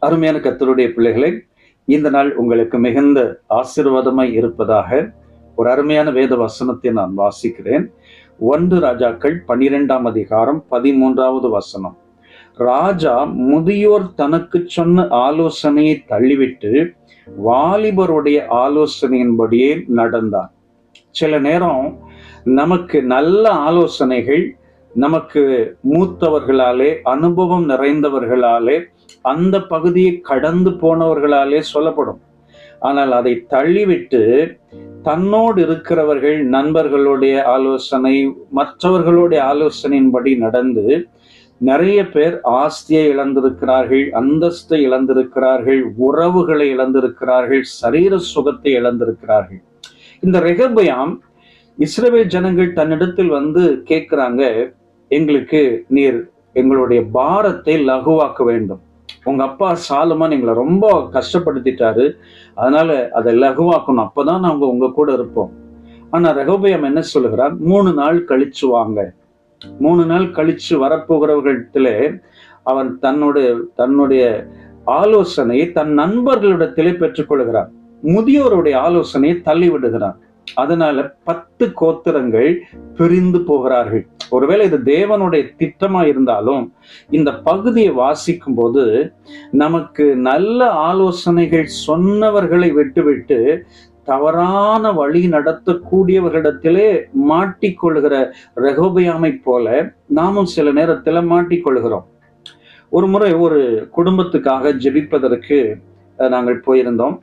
அருமையான கர்த்தருடைய பிள்ளைகளை, இந்த நாள் உங்களுக்கு மிகுந்த ஆசீர்வாதமாய் இருப்பதாக ஒரு அருமையான வேத வசனத்தை நான் வாசிக்கிறேன். 1 ராஜாக்கள் 12ஆம் அதிகாரம் 13வது வசனம். ராஜா முதியோர் தனக்கு சொன்ன ஆலோசனையை தள்ளிவிட்டு வாலிபருடைய ஆலோசனையின்படியே நடந்தார். சில நேரம் நமக்கு நல்ல ஆலோசனைகள் நமக்கு மூத்தவர்களாலே, அனுபவம் நிறைந்தவர்களாலே, அந்த பகுதியை கடந்து போனவர்களாலே சொல்லப்படும். ஆனால் அதை தள்ளிவிட்டு தன்னோடு இருக்கிறவர்கள், நண்பர்களுடைய ஆலோசனை, மற்றவர்களுடைய ஆலோசனையின்படி நடந்து நிறைய பேர் ஆஸ்தியை இழந்திருக்கிறார்கள், அந்தஸ்தை இழந்திருக்கிறார்கள், உறவுகளை இழந்திருக்கிறார்கள், சரீர சுகத்தை இழந்திருக்கிறார்கள். இந்த ரெகொபெயாம் இஸ்ரவேல் ஜனங்கள் தன்னிடத்தில் வந்து கேட்கிறாங்க, எங்களுக்கு நீர் எங்களுடைய பாரத்தை லகுவாக்க வேண்டும். உங்க அப்பா சாலமோன் எங்களை ரொம்ப கஷ்டப்படுத்திட்டாரு, அதனால அதை லகுவாக்கணும், அப்பதான் நாங்க உங்க கூட இருப்போம். ஆனா ரெகொபெயாம் என்ன சொல்லுகிறார்? 3 நாள் கழிச்சு வாங்க. 3 நாள் கழிச்சு வரப்போகிறவர்களிடத்துல அவன் தன்னுடைய ஆலோசனையை தன் நண்பர்களிடத்திலே பெற்றுக்கொள்கிறார். முதியோருடைய ஆலோசனையை தள்ளி விடுகிறார். அதனால 10 கோத்திரங்கள் பிரிந்து போகிறார்கள். ஒருவேளை இது தேவனுடைய திட்டமா இருந்தாலும் இந்த பகுதியை வாசிக்கும் போது நமக்கு நல்ல ஆலோசனைகள் சொன்னவர்களை விட்டுவிட்டு தவறான வழி நடத்தக்கூடியவர்களிடத்திலே மாட்டிக்கொள்கிற ரெகொபெயாமை போல நாமும் சில நேரத்துல மாட்டிக்கொள்கிறோம். ஒரு முறை ஒரு குடும்பத்துக்காக ஜெபிப்பதற்கு நாங்கள் போயிருந்தோம்.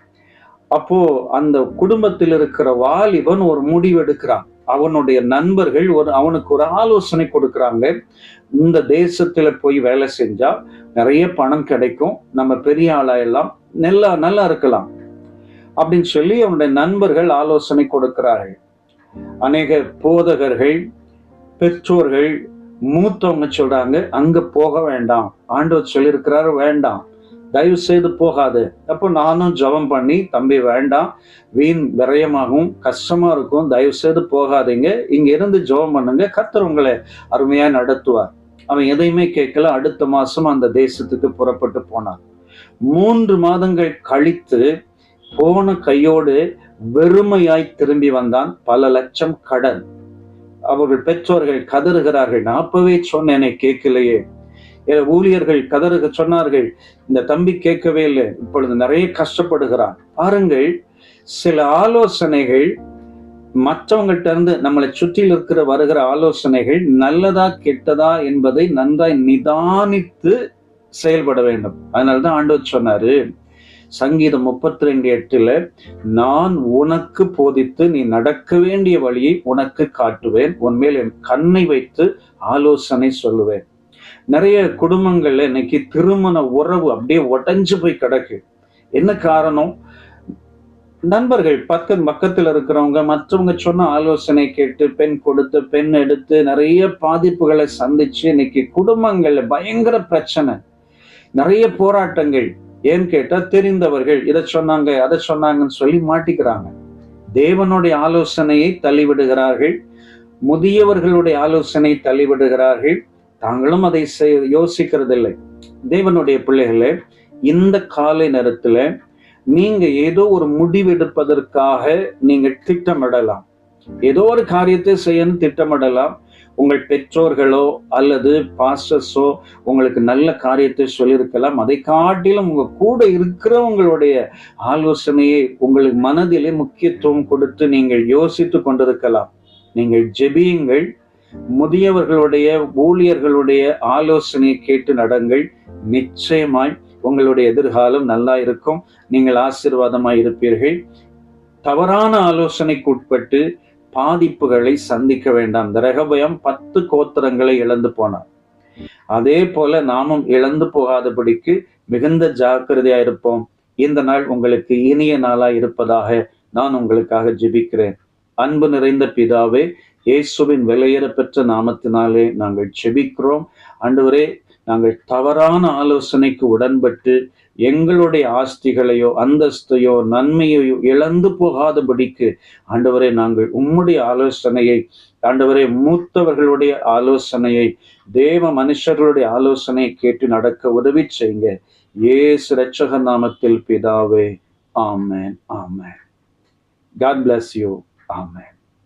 அப்போ அந்த குடும்பத்தில் இருக்கிற வாலிபன் ஒரு முடிவு எடுக்கிறான். அவனுடைய நண்பர்கள் அவனுக்கு ஒரு ஆலோசனை கொடுக்கிறாங்க. இந்த தேசத்துல போய் வேலை செஞ்சா நிறைய பணம் கிடைக்கும், நம்ம பெரிய ஆளா எல்லாம் நல்லா இருக்கலாம் அப்படின்னு சொல்லி அவனுடைய நண்பர்கள் ஆலோசனை கொடுக்கிறார்கள். அநேக போதகர்கள், பெற்றோர்கள், மூத்தவங்க சொல்றாங்க, அங்க போக வேண்டாம், ஆண்டவர் சொல்லியிருக்கிறாரு, வேண்டாம், தயவு செய்து போகாது. அப்போ நானும் ஜெபம் பண்ணி, தம்பி வேண்டாம், வீண் விரயமாகவும் கஷ்டமா இருக்கும், தயவு செய்து போகாதீங்க, இங்க இருந்து ஜெபம் பண்ணுங்க, கர்த்தர் உங்களை அருமையா நடத்துவார். அவன் எதையுமே கேட்கல. அடுத்த மாசம் அந்த தேசத்துக்கு புறப்பட்டு போனான். 3 மாதங்கள் கழித்து போன கையோடு வெறுமையாய் திரும்பி வந்தான். பல லட்சம் கடன். அவர்கள் பெற்றோர்கள் கதறுகிறார்கள், நான் அப்பவே சொன்னேனே கேட்கலையே. ஊழியர்கள் கதறுக சொன்னார்கள், இந்த தம்பி கேட்கவே இல்லை, இப்பொழுது நிறைய கஷ்டப்படுகிறான். பாருங்கள், சில ஆலோசனைகள் மற்றவங்கள்ட்ட இருந்து நம்மளை சுற்றில் வருகிற ஆலோசனைகள் நல்லதா கெட்டதா என்பதை நன்றாய் நிதானித்து செயல்பட வேண்டும். அதனால்தான் ஆண்டவர் சொன்னாரு சங்கீதம் 32:8, நான் உனக்கு போதித்து நீ நடக்க வேண்டிய வழியை உனக்கு காட்டுவேன், உன்மேல் என் கண்ணை வைத்து ஆலோசனை சொல்லுவேன். நிறைய குடும்பங்கள்ல இன்னைக்கு திருமண உறவு அப்படியே உடைஞ்சு போய் கிடக்கு. என்ன காரணம்? நண்பர்கள் பக்கத்துல இருக்கிறவங்க மற்றவங்க சொன்ன ஆலோசனை கேட்டு பெண் கொடுத்து பெண் எடுத்து நிறைய பாதிப்புகளை சந்திச்சு இன்னைக்கு குடும்பங்கள்ல பயங்கர பிரச்சனை, நிறைய போராட்டங்கள். ஏன்னு கேட்டா தெரிந்தவர்கள் இதை சொன்னாங்க அதை சொன்னாங்கன்னு சொல்லி மாட்டிக்கிறாங்க. தேவனுடைய ஆலோசனையை தள்ளிவிடுகிறார்கள், முதியவர்களுடைய ஆலோசனை தள்ளிவிடுகிறார்கள், தாங்களும் அதை யோசிக்கிறதில்லை. தேவனுடைய பிள்ளைகளே, இந்த காலை நேரத்துல நீங்க ஏதோ ஒரு முடிவெடுப்பதற்காக நீங்க திட்டமிடலாம், ஏதோ ஒரு காரியத்தை செய்யணும் திட்டமிடலாம். உங்கள் பெற்றோர்களோ அல்லது பாஸ்டர்ஸோ உங்களுக்கு நல்ல காரியத்தை சொல்லியிருக்கலாம். அதை காட்டிலும் உங்க கூட இருக்கிறவங்களுடைய ஆலோசனையை உங்களுக்கு மனதிலே முக்கியத்துவம் கொடுத்து நீங்கள் யோசித்து கொண்டிருக்கலாம். நீங்கள் ஜெபியுங்கள், முதியவர்களுடைய ஊழியர்களுடைய ஆலோசனையை கேட்டு நடங்கள். நிச்சயமாய் உங்களுடைய எதிர்காலம் நல்லா இருக்கும், நீங்கள் ஆசீர்வாதமாய் இருப்பீர்கள். தவறான ஆலோசனைக்கு உட்பட்டு பாதிப்புகளை சந்திக்க வேண்டாம். இந்த ரெகொபெயாம் 10 கோத்திரங்களை இழந்து போனார். அதே போல நாமும் இழந்து போகாதபடிக்கு மிகுந்த ஜாக்கிரதையா இருப்போம். இந்த நாள் உங்களுக்கு இனிய நாளா இருப்பதாக நான் உங்களுக்காக ஜெபிக்கிறேன். அன்பு நிறைந்த பிதாவே, இயேசுவின் விலையேற பெற்ற நாமத்தினாலே நாங்கள் ஜெபிக்கிறோம். ஆண்டவரே, நாங்கள் தவறான ஆலோசனைக்கு உடன்பட்டு எங்களுடைய ஆஸ்திகளையோ அந்தஸ்தையோ நன்மையையோ இழந்து போகாதபடிக்கு ஆண்டவரே நாங்கள் உம்முடைய ஆலோசனையை, ஆண்டவரே மூத்தவர்களுடைய ஆலோசனையை, தேவ மனுஷர்களுடைய ஆலோசனையை கேட்டு நடக்க உதவி செய்யுங்க. இயேசு இரட்சகர் நாமத்தில் பிதாவே, ஆமென், ஆமென். God bless you. Amen.